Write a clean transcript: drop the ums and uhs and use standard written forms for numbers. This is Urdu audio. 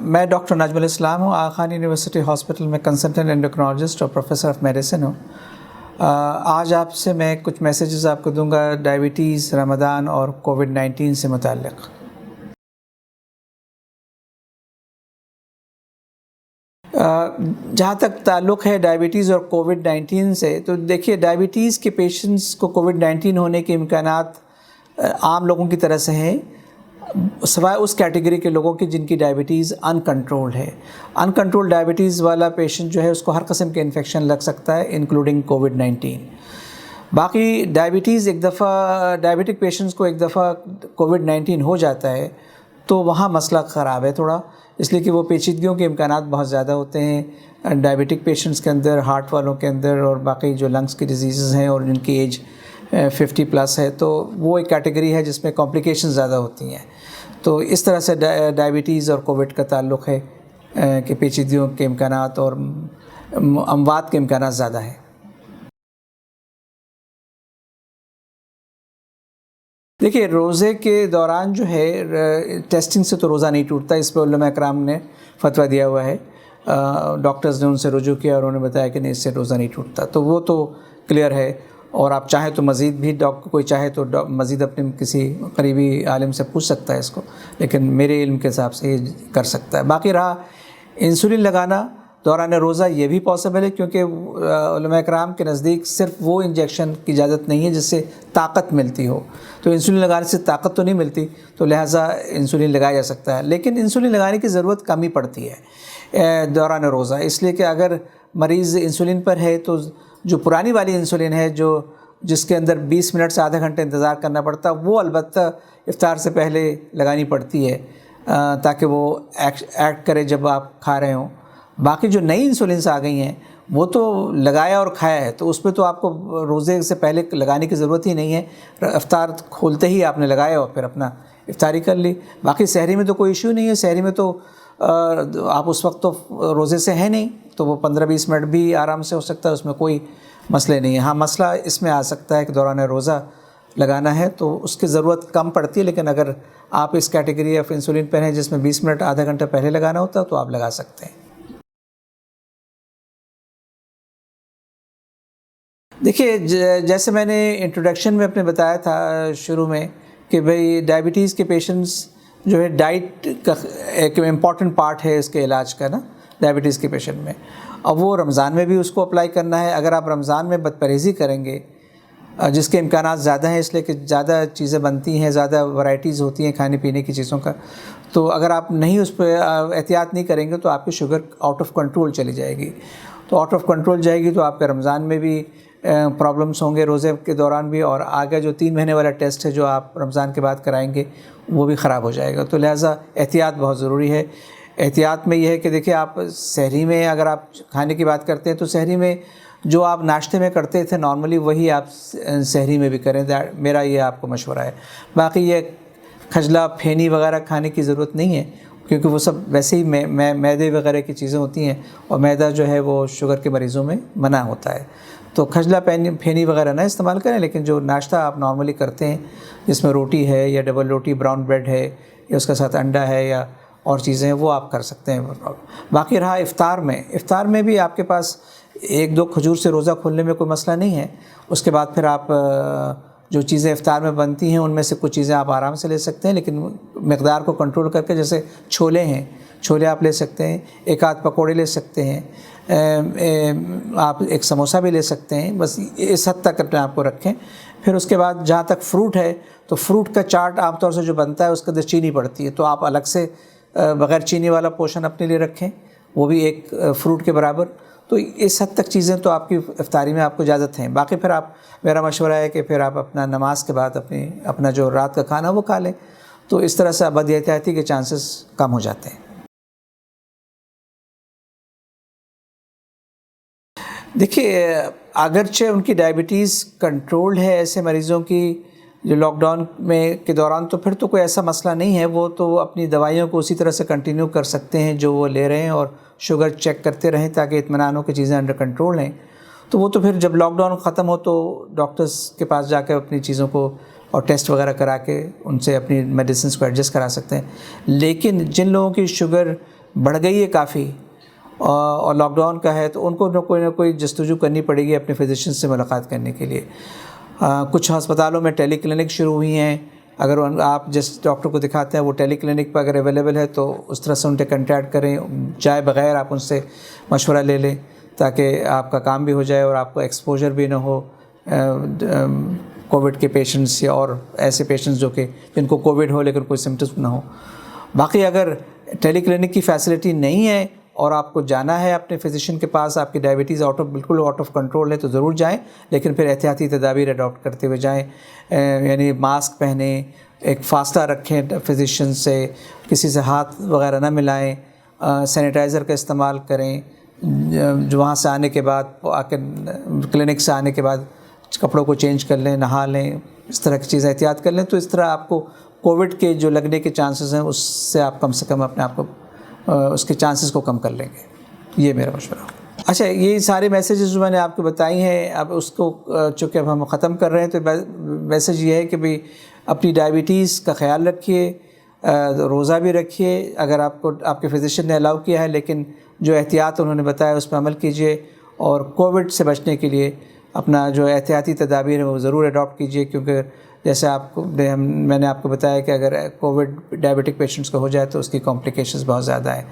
میں ڈاکٹر نجم الاسلام ہوں، آغا خان یونیورسٹی ہاسپٹل میں کنسلٹنٹ انڈوکرینالوجسٹ اور پروفیسر آف میڈیسن ہوں۔ آج آپ سے میں کچھ میسیجز آپ کو دوں گا ڈائبٹیز، رمضان اور کووڈ-19 سے متعلق۔ جہاں تک تعلق ہے ڈائبٹیز اور کووڈ-19 سے، تو دیکھیے ڈائبٹیز کے پیشنٹس کو کووڈ-19 ہونے کے امکانات عام لوگوں کی طرح سے ہیں، سوائے اس کیٹیگری کے لوگوں کی جن کی ڈائبٹیز ان کنٹرول ہے۔ ان کنٹرول ڈائبٹیز والا پیشنٹ جو ہے اس کو ہر قسم کے انفیکشن لگ سکتا ہے انکلوڈنگ کووڈ-19۔ باقی ڈائبٹیز ایک دفعہ ڈائبٹک پیشنٹس کو ایک دفعہ کووڈ-19 ہو جاتا ہے تو وہاں مسئلہ خراب ہے تھوڑا، اس لیے کہ وہ پیچیدگیوں کے امکانات بہت زیادہ ہوتے ہیں ڈائبٹک پیشنٹس کے اندر، ہارٹ والوں کے اندر، اور باقی جو لنگس کی ڈیزیزز ہیں اور جن کی ایج 50+ ہے تو وہ ایک کیٹیگری ہے جس میں کمپلیکیشن زیادہ ہوتی ہیں۔ تو اس طرح سے ڈائبٹیز اور کووڈ کا تعلق ہے کہ پیچیدگیوں کے امکانات اور اموات کے امکانات زیادہ ہیں۔ دیکھیے روزے کے دوران جو ہے ٹیسٹنگ سے تو روزہ نہیں ٹوٹتا، اس پہ علماء اکرام نے فتویٰ دیا ہوا ہے، ڈاکٹرز نے ان سے رجوع کیا اور انہوں نے بتایا کہ نہیں، اس سے روزہ نہیں ٹوٹتا، تو وہ تو کلیئر ہے۔ اور آپ چاہیں تو مزید بھی کوئی چاہے تو مزید اپنے کسی قریبی عالم سے پوچھ سکتا ہے اس کو، لیکن میرے علم کے حساب سے یہ کر سکتا ہے۔ باقی رہا انسولین لگانا دوران روزہ، یہ بھی پاسبل ہے کیونکہ علماء اکرام کے نزدیک صرف وہ انجیکشن کی اجازت نہیں ہے جس سے طاقت ملتی ہو، تو انسولین لگانے سے طاقت تو نہیں ملتی، تو لہٰذا انسولین لگایا جا سکتا ہے، لیکن انسولین لگانے کی ضرورت کم ہی پڑتی ہے دوران روزہ، اس لیے کہ اگر مریض انسولین پر ہے تو جو پرانی والی انسولین ہے جس کے اندر 20 منٹ سے آدھا گھنٹہ انتظار کرنا پڑتا، وہ البتہ افطار سے پہلے لگانی پڑتی ہے تاکہ وہ ایکٹ کرے جب آپ کھا رہے ہوں۔ باقی جو نئی انسولینس آ گئی ہیں وہ تو لگایا اور کھایا ہے، تو اس پہ تو آپ کو روزے سے پہلے لگانے کی ضرورت ہی نہیں ہے، افطار کھولتے ہی آپ نے لگایا اور پھر اپنا افطاری کر لی۔ باقی سحری میں تو کوئی ایشو نہیں ہے، سحری میں تو آپ اس وقت تو روزے سے ہیں نہیں، تو وہ 15-20 منٹ بھی آرام سے ہو سکتا ہے، اس میں کوئی مسئلے نہیں ہے۔ ہاں مسئلہ اس میں آ سکتا ہے کہ دوران روزہ لگانا ہے تو اس کی ضرورت کم پڑتی ہے، لیکن اگر آپ اس کیٹیگری آف انسولین پہ ہیں جس میں 20 منٹ آدھا گھنٹہ پہلے لگانا ہوتا ہے تو آپ لگا سکتے ہیں۔ دیکھیے جیسے میں نے انٹروڈکشن میں اپنے بتایا تھا شروع میں کہ بھئی ڈائبٹیز کے پیشنٹس جو ہے ڈائٹ کا ایک امپورٹنٹ پارٹ ہے اس کے علاج کا نا، ڈائبٹیز کے پیشنٹ میں، اب وہ رمضان میں بھی اس کو اپلائی کرنا ہے۔ اگر آپ رمضان میں بد پرہیزی کریں گے جس کے امکانات زیادہ ہیں، اس لیے کہ زیادہ چیزیں بنتی ہیں، زیادہ ورائٹیز ہوتی ہیں کھانے پینے کی چیزوں کا، تو اگر آپ نہیں اس پہ احتیاط نہیں کریں گے تو آپ کی شوگر آؤٹ آف کنٹرول چلی جائے گی، تو آؤٹ آف کنٹرول جائے گی تو آپ کے رمضان میں بھی پرابلمس ہوں گے، روزے کے دوران بھی، اور آگے جو 3 مہینے والا ٹیسٹ ہے جو آپ رمضان کے بعد کرائیں گے وہ بھی خراب ہو جائے گا۔ تو لہٰذا احتیاط بہت ضروری ہے۔ احتیاط میں یہ ہے کہ دیکھیں آپ سحری میں اگر آپ کھانے کی بات کرتے ہیں تو سحری میں جو آپ ناشتے میں کرتے تھے نارملی وہی آپ سحری میں بھی کریں، میرا یہ آپ کو مشورہ ہے۔ باقی یہ کھجلا پھینی وغیرہ کھانے کی ضرورت نہیں ہے کیونکہ وہ سب ویسے ہی میدے وغیرہ کی چیزیں ہوتی ہیں، اور میدا جو ہے وہ شوگر کے مریضوں میں منع ہوتا ہے، تو کھجلا پھینی وغیرہ نہ استعمال کریں، لیکن جو ناشتہ آپ نارملی کرتے ہیں جس میں روٹی ہے یا ڈبل روٹی، براؤن بریڈ ہے یا اس کے ساتھ انڈا ہے یا اور چیزیں ہیں، وہ آپ کر سکتے ہیں۔ باقی رہا افطار میں بھی آپ کے پاس 1-2 کھجور سے روزہ کھولنے میں کوئی مسئلہ نہیں ہے، اس کے بعد پھر آپ جو چیزیں افطار میں بنتی ہیں ان میں سے کچھ چیزیں آپ آرام سے لے سکتے ہیں، لیکن مقدار کو کنٹرول کر کے، جیسے چھولے ہیں، چھولے آپ لے سکتے ہیں، 1-8 پکوڑے لے سکتے ہیں، آپ 1 سموسہ بھی لے سکتے ہیں، بس اس حد تک اپنے آپ کو رکھیں۔ پھر اس کے بعد جہاں تک فروٹ ہے تو فروٹ کا چاٹ عام طور سے جو بنتا ہے اس کے اندر چینی پڑتی ہے، تو آپ الگ سے بغیر چینی والا پورشن اپنے لیے رکھیں، وہ بھی 1 فروٹ کے برابر، تو اس حد تک چیزیں تو آپ کی افطاری میں آپ کو اجازت ہیں۔ باقی پھر میرا مشورہ ہے کہ پھر آپ اپنا نماز کے بعد اپنا جو رات کا کھانا وہ کھا لیں، تو اس طرح سے بد احتیاطی کے چانسز کم ہو جاتے ہیں۔ دیکھیے اگرچہ ان کی ڈائبٹیز کنٹرول ہے ایسے مریضوں کی جو لاک ڈاؤن کے دوران، تو پھر تو کوئی ایسا مسئلہ نہیں ہے، وہ تو اپنی دوائیوں کو اسی طرح سے کنٹینیو کر سکتے ہیں جو وہ لے رہے ہیں، اور شوگر چیک کرتے رہیں تاکہ اطمینان ہو کہ چیزیں انڈر کنٹرول ہیں۔ تو وہ تو پھر جب لاک ڈاؤن ختم ہو تو ڈاکٹرز کے پاس جا کے اپنی چیزوں کو اور ٹیسٹ وغیرہ کرا کے ان سے اپنی میڈیسنس کو ایڈجسٹ کرا سکتے ہیں۔ لیکن جن لوگوں کی شوگر بڑھ گئی ہے کافی اور لاک ڈاؤن کا ہے، تو ان کو نہ کوئی جستجو کرنی پڑے گی اپنے فزیشین سے ملاقات کرنے کے لیے۔ کچھ ہسپتالوں میں ٹیلی کلینک شروع ہوئی ہیں، اگر آپ جس ڈاکٹر کو دکھاتے ہیں وہ ٹیلی کلینک پہ اگر اویلیبل ہے تو اس طرح سے ان سے کنٹیکٹ کریں، جائے بغیر آپ ان سے مشورہ لے لیں تاکہ آپ کا کام بھی ہو جائے اور آپ کو ایکسپوجر بھی نہ ہو کووڈ کے پیشنٹس یا اور ایسے پیشنٹس جو کہ جن کو کووڈ ہو لیکن کوئی سمٹمس نہ ہو۔ باقی اگر ٹیلی کلینک کی فیسلٹی نہیں ہے اور آپ کو جانا ہے اپنے فزیشین کے پاس، آپ کی ڈائبٹیز بالکل آؤٹ آف کنٹرول ہے تو ضرور جائیں، لیکن پھر احتیاطی تدابیر اڈاپٹ کرتے ہوئے جائیں، یعنی ماسک پہنیں، ایک فاصلہ رکھیں فزیشین سے، کسی سے ہاتھ وغیرہ نہ ملائیں، سینیٹائزر کا استعمال کریں، جو وہاں سے آنے کے بعد آ کے کلینک سے آنے کے بعد کپڑوں کو چینج کر لیں، نہا لیں، اس طرح کی چیزیں احتیاط کر لیں، تو اس طرح آپ کو کووڈ کے جو لگنے کے چانسز ہیں اس سے آپ کم سے کم اپنے آپ کو اس کے چانسز کو کم کر لیں گے۔ یہ میرا مشورہ۔ اچھا، یہ سارے میسیجز جو میں نے آپ کو بتائی ہیں، اب اس کو چونکہ اب ہم ختم کر رہے ہیں تو میسیج یہ ہے کہ بھئی اپنی ڈائبٹیز کا خیال رکھیے، روزہ بھی رکھیے اگر آپ کو آپ کے فزیشین نے الاؤ کیا ہے، لیکن جو احتیاط انہوں نے بتایا اس پہ عمل کیجیے، اور کووڈ سے بچنے کے لیے اپنا جو احتیاطی تدابیر ہیں وہ ضرور اڈاپٹ کیجیے، کیونکہ جیسے میں نے آپ کو بتایا کہ اگر کووڈ ڈائبٹک پیشنٹس کو ہو جائے تو اس کی کمپلیکیشنز بہت زیادہ ہیں۔